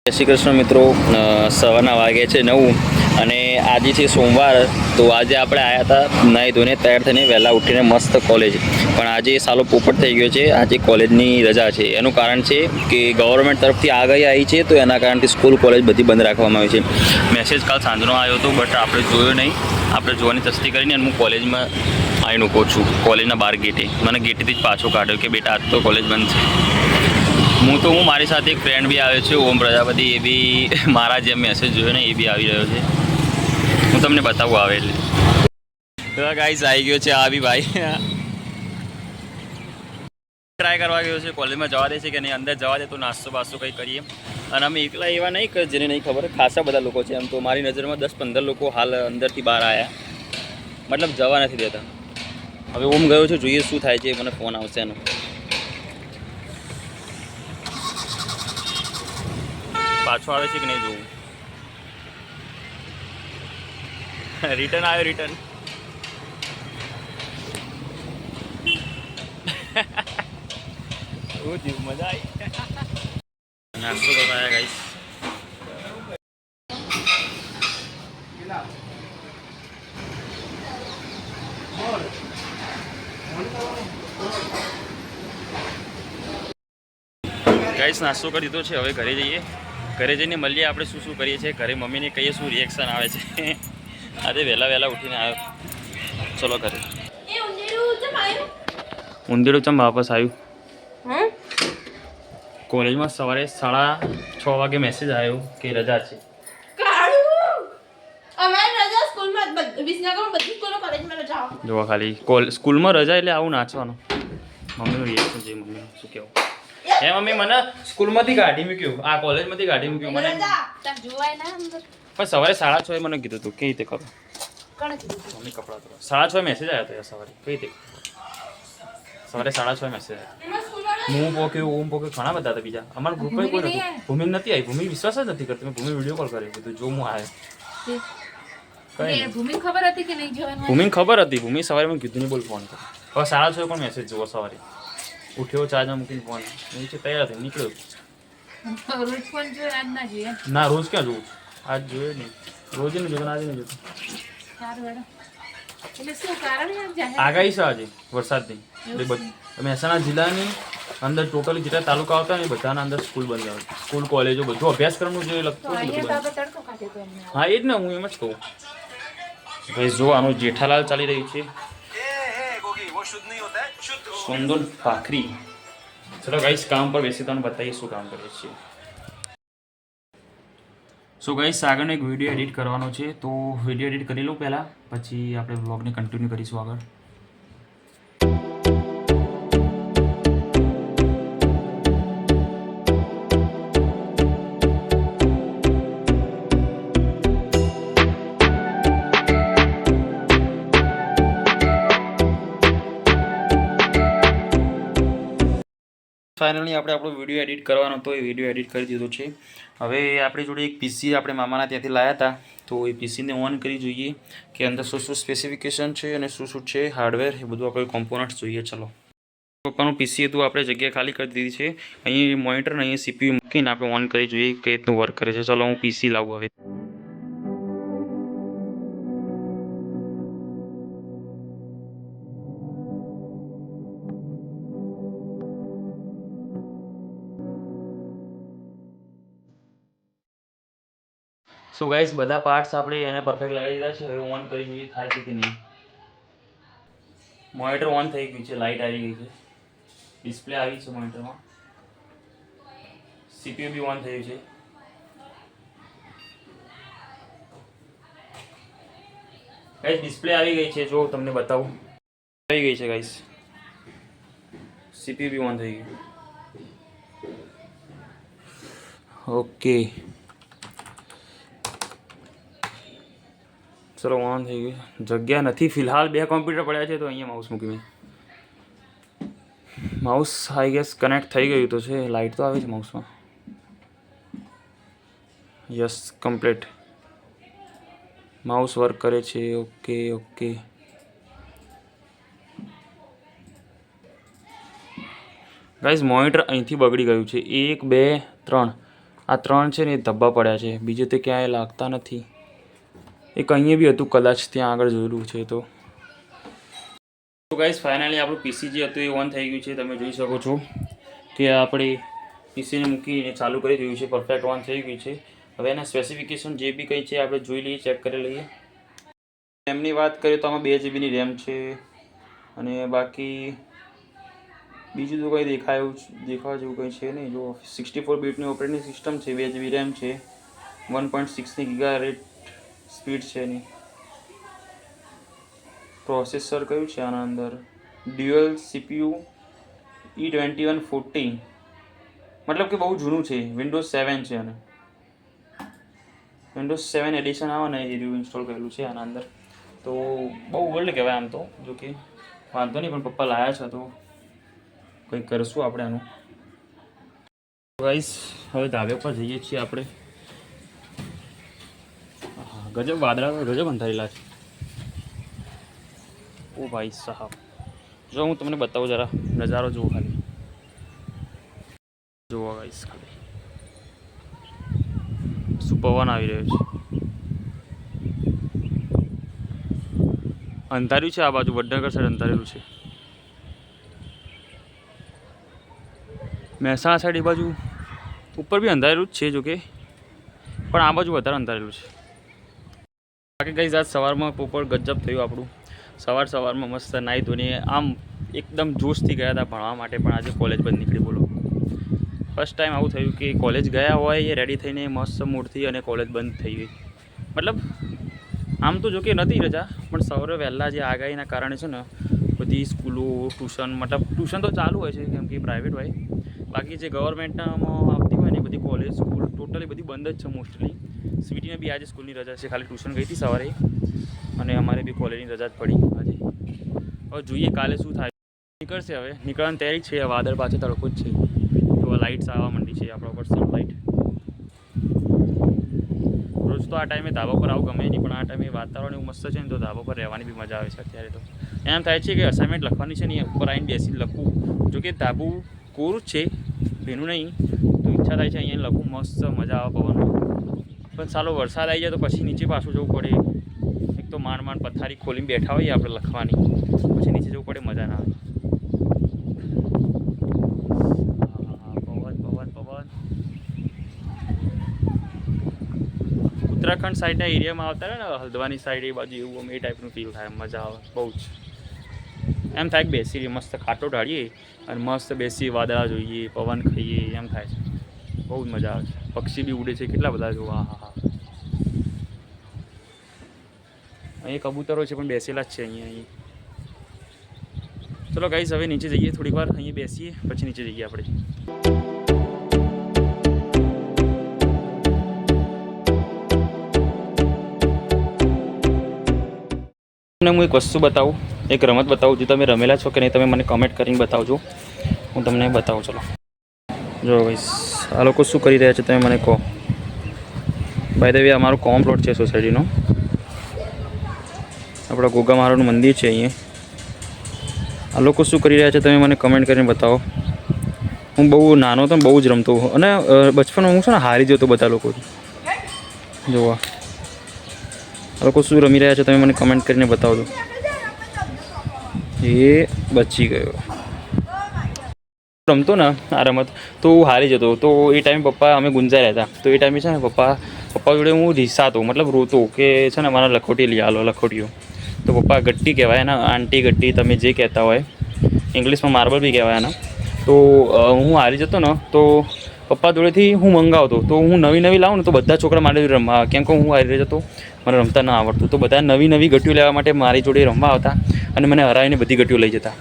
જય શ્રી કૃષ્ણ મિત્રો, સવારના વાગે છે 9 અને આજે છે સોમવાર. તો આજે આપણે આવ્યા હતા નાહી ધોઈને તૈયાર થઈને વહેલા ઉઠીને મસ્ત કોલેજ, પણ આજે સાલો પોપટ થઈ ગયો છે. આજે કોલેજની રજા છે. એનું કારણ છે કે ગવર્મેન્ટ તરફથી આગાહી આવી છે, તો એના કારણથી સ્કૂલ કોલેજ બધી બંધ રાખવામાં આવી છે. મેસેજ કાલ સાંજનો આવ્યો હતો, બટ આપણે જોયો નહીં. આપણે જોવાની તસ્તી કરીને હું કોલેજમાં આવીને ઊભો છું, કોલેજના બહાર ગેટે. મને ગેટેથી જ પાછો કાઢ્યો કે બેટા આજ તો કોલેજ બંધ છે. હું મારી સાથે એક ફ્રેન્ડ બી આવે છે, ઓમ પ્રજાપતિ. એ બી મારા જેમ મેસેજ જોયો ને એ બી આવી રહ્યો છે. હું તમને બતાવું આવે એટલે. તો ગાઈસ આવી ગયો છે આ બી ભાઈ. ટ્રાય કરવા ગયો છે કોલેજમાં જવા દે છે કે નહીં, અંદર જવા દે તો નાસ્તો બાસ્તો કંઈ કરીએ. અને અમે એકલા એવા નહીં કે જેને નહીં ખબર, ખાસા બધા લોકો છે. એમ તો મારી નજરમાં 10-15 લોકો હાલ અંદરથી બહાર આવ્યા, મતલબ જવા નથી દેતા. હવે ઓમ ગયો છે, જોઈએ શું થાય છે. મને ફોન આવશે એનો. પાછો આવે છે કે નહીં જોવું. રિટર્ન આવ્યો, રિટર્ન. મજા આવી. નાસ્તો કરવા આવ્યા ગાઈસ. ગાઈસ નાસ્તો કરી દીધો છે. હવે ઘરે જઈએ. ઘરે જઈને મળીએ આપણે શું શું કરીએ છીએ. ઘરે મમ્મીને કહીએ શું રિએક્શન આવે છે. આજે વહેલા ઉઠીને આવ્યો. ચલો ઘરે. ઊંધેડું ચમ વાપસ આવ્યું? કોલેજમાં સવારે 6:30 વાગે મેસેજ આવ્યો કે રજા છે. જો ખાલી સ્કૂલમાં રજા એટલે આવું નાચવાનું. મમ્મીનું રિએક્શન છે. મમ્મીનું શું કહેવું? હે મમ્મી, મને સ્કૂલમાંથી કાઢી મૂક્યું, આ કોલેજમાંથી કાઢી મૂક્યું મને. પણ સવારે 6:30 મને કીધું હતું. કઈ રીતે ખબર? મમ્મી કપડાં તો 6:30 મેસેજ આવ્યો હતો યાર સવારે. કઈ રીતે સવારે 6:30 મેસેજ આવ્યો? હું પોક્યું, ઓમ પોક્યું, ઘણા બધા હતા બીજા. અમારા ગ્રુપમાં કોઈ નથી. ભૂમિ નથી આવી. ભૂમિ વિશ્વાસ જ નથી કરતી. મેં ભૂમિ વિડીયો કોલ કર્યો, કીધું જો હું આવ્યો. ભૂમિને ખબર હતી કે નહીં જવાનું? ભૂમિને ખબર હતી. ભૂમિ સવારે મેં કીધું નહીં બોલ ફોન કર. હવે 6:30 પણ મેસેજ જુઓ સવારે. ઉઠ્યો, ચાર્જર મૂકીને ફોન નીચે તૈયાર થઈ નીકળ્યો. રોજ ફોન જોયો, આજ ના જોઈએ? ના, રોજ ક્યાં જોઉં? આજ જોયો નહીં. રોજ નહીં જોતો, આજે નહીં જોતો. આગાહી છે આજે વરસાદની. મહેસાણા જિલ્લાની અંદર ટોટલી જેટલા તાલુકા આવતા ને બધાના અંદર સ્કૂલ બંધ આવે. સ્કૂલ કોલેજો બધું અભ્યાસક્રમનું જે લખતું. હા એ જ ને, હું એમ જ કહું. ભાઈ જો આનું જેઠાલાલ ચાલી રહ્યું છે. સુંદર ભાખરી. ચલો ગાઈસ કામ પર બેસી તમને બતાવીએ શું કામ કરીએ છીએ. સો ગાઈસ આગળનો એક વિડીયો એડિટ કરવાનો છે, તો વિડીયો એડિટ કરી લઉં પહેલાં, પછી આપણે વ્લોગને કન્ટિન્યુ કરીશું આગળ. ફાઇનલી આપણે આપણો વિડીયો એડિટ કરવાનો હતો, એ વિડીયો એડિટ કરી દીધો છે. હવે આપણી જોડે એક પીસી આપણે મામાના ત્યાંથી લાવ્યા હતા, તો એ પીસીને ઓન કરી જોઈએ કે અંદર શું શું સ્પેસિફિકેશન છે અને શું શું છે હાર્ડવેર, એ બધું આપણે કોમ્પોનન્ટ્સ જોઈએ. ચલો, પપ્પાનું પીસી હતું, આપણે જગ્યા ખાલી કરી દીધી છે. અહીં મોનિટર ને અહીં સીપીયુ મૂકીને આપણે ઓન કરી જોઈએ કે રીતનું વર્ક કરે છે. ચલો હું પીસી લાવું હવે. સો ગાઈસ બધા પાર્ટ્સ આપણે એને પરફેક્ટ લગાવી દીધા છે. હવે ઓન કરી જોઈએ થાય છે કે નહીં. મોનિટર ઓન થઈ ગયું છે, લાઇટ આવી ગઈ છે, ડિસ્પ્લે આવી છે મોનિટરમાં, સીપીયુ બી ઓન થયું છે. ગાઈસ ડિસ્પ્લે આવી ગઈ છે, જો તમને બતાવું. આવી ગઈ છે ગાઈસ. સીપીયુ બી ઓન થઈ ગયું. ઓકે ચલો ઓન થઈ ગયું. જગ્યા નથી ફિલહાલ, 2 કોમ્પ્યુટર પડ્યા છે, તો અહીંયા માઉસ મૂકી મેં. માઉસ આઈ ગેસ કનેક્ટ થઈ ગયું તો છે. લાઇટ તો આવે છે માઉસમાં. Yes complete. માઉસ વર્ક કરે છે. ઓકે. ગાઈઝ મોનિટર અહીંથી બગડી ગયું છે. 1 2 3 આ 3 છે ને એ ધબ્બા પડ્યા છે, બીજે તે ક્યાંય લાગતા નથી. એક અહીંયા બી હતું, કદાચ ત્યાં આગળ જોયેલું છે. તો ગાઈસ ફાઇનલી આપણું પીસી જે હતું એ ઓન થઈ ગયું છે. તમે જોઈ શકો છો કે આપણે પીસીને મૂકીને ચાલુ કરી દીધું છે. પરફેક્ટ ઓન થઈ ગયું છે. હવે એના સ્પેસિફિકેશન જે બી કંઈ છે આપણે જોઈ લઈએ, ચેક કરી લઈએ. રેમની વાત કરીએ તો આમાં 2 જીબીની રેમ છે અને બાકી બીજું તો કંઈ દેખાવા જેવું કંઈ છે નહીં. જો 64 બીટની ઓપરેટિંગ સિસ્ટમ છે, 2 GB રેમ છે, 1.6 ગીગાહર્ટ્ઝ સ્પીડ છે એની. પ્રોસેસર કયું છે આના અંદર? ડ્યુઅલ CPU E2140, મતલબ કે બહુ જૂનું છે. વિન્ડોઝ 7 છે અને વિન્ડોઝ 7 એડિશન આવે ને એ રહ્યું ઇન્સ્ટોલ કરેલું છે આના અંદર. તો બહુ ઓલ્ડ કહેવાય આમ તો, જો કે વાંધો નહીં, પણ પપ્પા લાયા છે તો કંઈક કરશું આપણે આનું. ગાઈસ હવે ધાબે પર જઈએ છીએ આપણે. હા, ગજબ વાદળા ગજબ અંધારેલા છે. ઓ ભાઈ સાહેબ, જો હું તમને બતાવું જરા નજારો જુઓ ખાલી. જુઓ ગાઈસ ખાલી શું પવન આવી રહ્યો છે. અંધાર્યું છે આ બાજુ, વડનગર સાઈડ અંધારેલું છે. મહેસાણા સાઈડ એ બાજુ ઉપર બી અંધારેલું જ છે જોકે, પણ આ બાજુ વધારે અંધારેલું છે. બાકી ગાઈસ આજ સવારમાં પોપર ગજબ થયું આપણું. સવારમાં મસ્ત નાહી ધોઈને આમ એકદમ જોશથી ગયા હતા ભણવા માટે, પણ આજે કોલેજ બંધ નીકળી. બોલો, ફર્સ્ટ ટાઈમ આવું થયું કે કોલેજ ગયા હોય એ રેડી થઈને મસ્ત મૂડથી અને કોલેજ બંધ થઈ ગઈ. મતલબ આમ તો જોકે નથી રજા, પણ સવારે વહેલા જે આગાહીના કારણે છે ને બધી સ્કૂલો, ટ્યુશન, મતલબ ટ્યુશન તો ચાલુ હોય છે કેમ કે પ્રાઇવેટ હોય. બાકી જે ગવર્મેન્ટમાં આવતી હોય ને બધી કોલેજ, સ્કૂલ ટોટલી બધી બંધ જ છે મોસ્ટલી. સ્વીટીને બી આજે સ્કૂલની રજા છે, ખાલી ટ્યુશન ગઈ હતી સવારે, અને અમારે બી કોલેજની રજા જ પડી આજે. હવે જોઈએ કાલે શું થાય. નીકળશે, હવે નીકળવાની તૈયારી છે. વાદળ પાછળ તડકો જ છે. તો લાઇટ્સ આવવા માંડી છે આપણા ઉપર, સનલાઇટ. રોજ તો આ ટાઈમે ધાબા પર આવું ગમે નહીં, પણ આ ટાઈમે વાતાવરણ એવું મસ્ત છે ને તો ધાબા પર રહેવાની બી મજા આવે છે અત્યારે. તો એમ થાય છે કે અસાઇનમેન્ટ લખવાની છે ને ઉપર આવીને બેસીને લખવું. જોકે ધાબુ કોરું જ છે, ભીનું નહીં, તો ઈચ્છા થાય છે અહીંયા લખવું, મસ્ત મજા આવે પવનમાં. પણ ચાલો વરસાદ આવી જાય તો પછી નીચે પાછું જવું પડે. એક તો માંડ પથારી ખોલીને બેઠા હોઈએ આપણે લખવાની, પછી નીચે જવું પડે, મજા ના આવે. ઉત્તરાખંડ સાઈડના એરિયામાં આવતા રહે ને, હલ્દવાની સાઈડ એ બાજુ એવું એ ટાઈપનું ફીલ થાય, મજા આવે બહુ જ. એમ થાય કે બેસી રહીએ, મસ્ત ખાટો ઢાળીએ અને મસ્ત બેસી વાદળા જોઈએ, પવન ખાઈએ, એમ થાય છે. બહુ જ મજા આવે છે. પક્ષી બી ઉડે છે કેટલા બધા, જોવા. હા, અહીં કબૂતરો છે પણ બેસેલા જ છે અહીં. ચલો ગાઈસ હવે નીચે જઈએ, થોડીક વાર અહીં બેસીએ પછી નીચે જઈએ આપણે. તમને હું એક વસ્તુ બતાવું, એક રમત બતાવું. જો તમે રમેલા છો કે નહીં તમે મને કમેન્ટ કરીને બતાવજો, હું તમને બતાવું. ચલો જો ગાઈસ આ લોકો શું કરી રહ્યા છે તમે મને કહો. બાય ધ વે અમારો કોમન પ્લોટ છે સોસાયટીનો. આપણા ગોગા મહારાજનું મંદિર છે અહીંયા. આ લોકો શું કરી રહ્યા છે તમે મને કમેન્ટ કરીને બતાવો. હું બહુ નાનો હતો ને બહુ જ રમતો, અને બચપનમાં હું છે ને હારી જતો બધા લોકોથી. જોવા આ લોકો શું રમી રહ્યા છે તમે મને કમેન્ટ કરીને બતાવજો. એ બચી ગયો. રમતો ને આ રમત તો હું હારી જતો. તો એ ટાઈમે પપ્પા અમે ગુંજા રહેતા, તો એ ટાઈમે છે ને પપ્પા જોડે હું રીસાતો, મતલબ રોતો કે છે ને મારા લખોટી લઈ આલો, લખોટીઓ. તો પપ્પા ગટ્ટી કહેવાય ને, આંટી ગટ્ટી તમે જે કહેતા હોય, ઇંગ્લિશમાં માર્બલ બી કહેવાય એના. તો હું હારી જતો ને તો પપ્પા જોડેથી હું મંગાવતો. તો હું નવી લાવું ને તો બધા છોકરા મારી જોડે રમવા, કેમ કે હું હારી જતો, મને રમતા ના આવડતું. તો બધા નવી ગટ્ટીઓ લેવા માટે મારી જોડે રમવા આવતા અને મને હરાવીને બધી ગટ્ટીઓ લઈ જતા.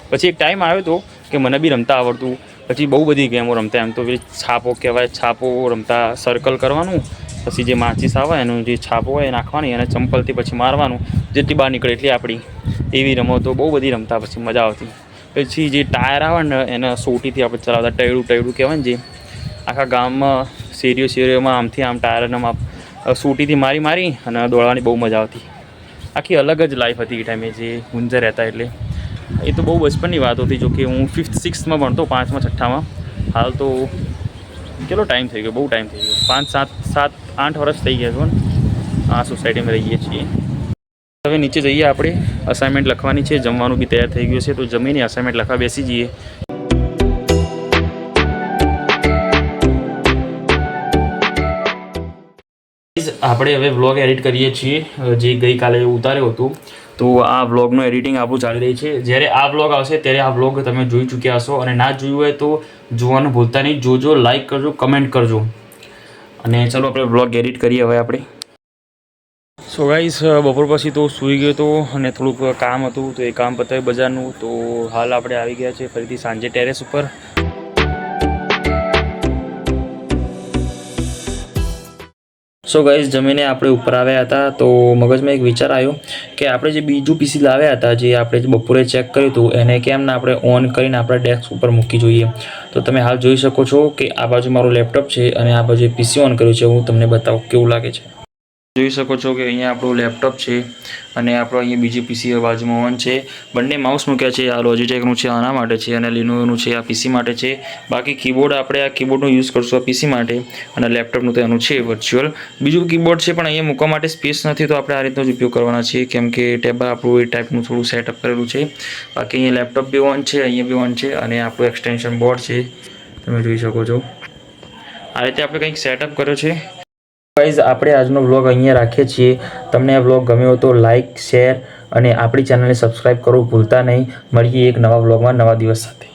પછી એક ટાઈમ આવ્યો હતો કે મને બી રમતા આવડતું. પછી બહુ બધી ગેમો રમતા. એમ તો પેલી છાપો કહેવાય, છાપો રમતા, સર્કલ કરવાનું, પછી જે માચીસ આવે એનું જે છાપો હોય એ નાખવાની અને ચંપલથી પછી મારવાનું, જેટલી બહાર નીકળે એટલી આપણી. એવી રમતો બહુ બધી રમતા, પછી મજા આવતી. પછી જે ટાયર આવે ને એને સોટીથી આપણે ચલાવતા, ટયડું કહેવાય ને, જે આખા ગામમાં શેરીઓમાં આમથી આમ ટાયરને સોટીથી મારી અને દોડવાની બહુ મજા આવતી. આખી અલગ જ લાઈફ હતી એ ટાઈમે જે ગુંજર રહેતા. એટલે એ તો બહુ બચપનની વાત હતી. જો કે હું 5th 6thમાં ભણતો, 5મા 6ઠ્ઠામાં. હાલ તો કેટલો ટાઈમ થઈ ગયો, બહુ ટાઈમ થઈ ગયો, 5 7 8 વર્ષ થઈ ગયા છો ને આ સોસાયટીમાં રહીએ છીએ. હવે નીચે જઈએ, આપણે અસાઇનમેન્ટ લખવાની છે, જમવાનું બી તૈયાર થઈ ગયું છે, તો જમીને અસાઇનમેન્ટ લખવા બેસી જઈએ. આપણે હવે વ્લોગ એડિટ કરીએ છીએ, જે ગઈકાલે ઉતાર્યો હતું, તો આ વ્લોગનું એડિટિંગ આપણું ચાલી રહી છે. જ્યારે આ વ્લોગ આવશે ત્યારે આ વ્લોગ તમે જોઈ ચૂક્યા હશો, અને ના જોયું હોય તો જોવાનું ભૂલતા નહીં, જોજો, લાઇક કરજો, કમેન્ટ કરજો. અને ચાલો આપણે વ્લોગ એડિટ કરીએ હવે આપણે. સો ગાઈસ, બપોર પછી તો સૂઈ ગયો હતો અને થોડુંક કામ હતું, તો એ કામ પતાવ્યું બજારનું. તો હાલ આપણે આવી ગયા છે ફરીથી સાંજે ટેરેસ ઉપર. સો ગાઈઝ, જમીને આપણે ઉપર આવ્યા હતા, તો મગજમાં એક વિચાર આવ્યો કે આપણે જે બીજું પીસી લાવ્યા હતા, જે આપણે જે બપોરે ચેક કર્યું હતું, એને કેમ ના આપણે ઓન કરીને આપણા ડેસ્ક ઉપર મૂકી જોઈએ. તો તમે હાલ જોઈ શકો છો કે આ બાજુ મારું લેપટોપ છે અને આ બાજુ પીસી ઓન કર્યું છે. હું તમને બતાવું કેવું લાગે છે. જોઈ શકો છો કે અહીંયા આપણું લેપટોપ છે અને આપણો અહીંયા બીજી પીસી બાજુમાં ઓન છે. બંને માઉસ મૂક્યા છે, આ લોજીટેકનું છે આના માટે છે, અને લિનોવોનું છે આ પીસી માટે છે. બાકી કીબોર્ડ આપણે આ કીબોર્ડનો યુઝ કરશું આ પીસી માટે, અને લેપટોપનું તો એનું છે વર્ચ્યુઅલ. બીજું કીબોર્ડ છે પણ અહીંયા મૂકવા માટે સ્પેસ નથી, તો આપણે આ રીતનો જ ઉપયોગ કરવાના છીએ, કેમ કે ટેબલ આપણું એ ટાઈપનું થોડું સેટઅપ કરેલું છે. બાકી અહીંયા લેપટોપ બી ઓન છે, અહીંયા બી ઓન છે, અને આપણું એક્સટેન્શન બોર્ડ છે, તમે જોઈ શકો છો. આ રીતે આપણે કંઈક સેટઅપ કર્યો છે. ગાઈઝ, આપણે આજનો વ્લોગ અહીંયા રાખીએ છીએ. તમને આ વ્લોગ ગમ્યો તો લાઇક, શેર અને આપણી ચેનલને સબસ્ક્રાઈબ કરવું ભૂલતા નહીં. મળીએ એક નવા વ્લોગમાં નવા દિવસ સાથે.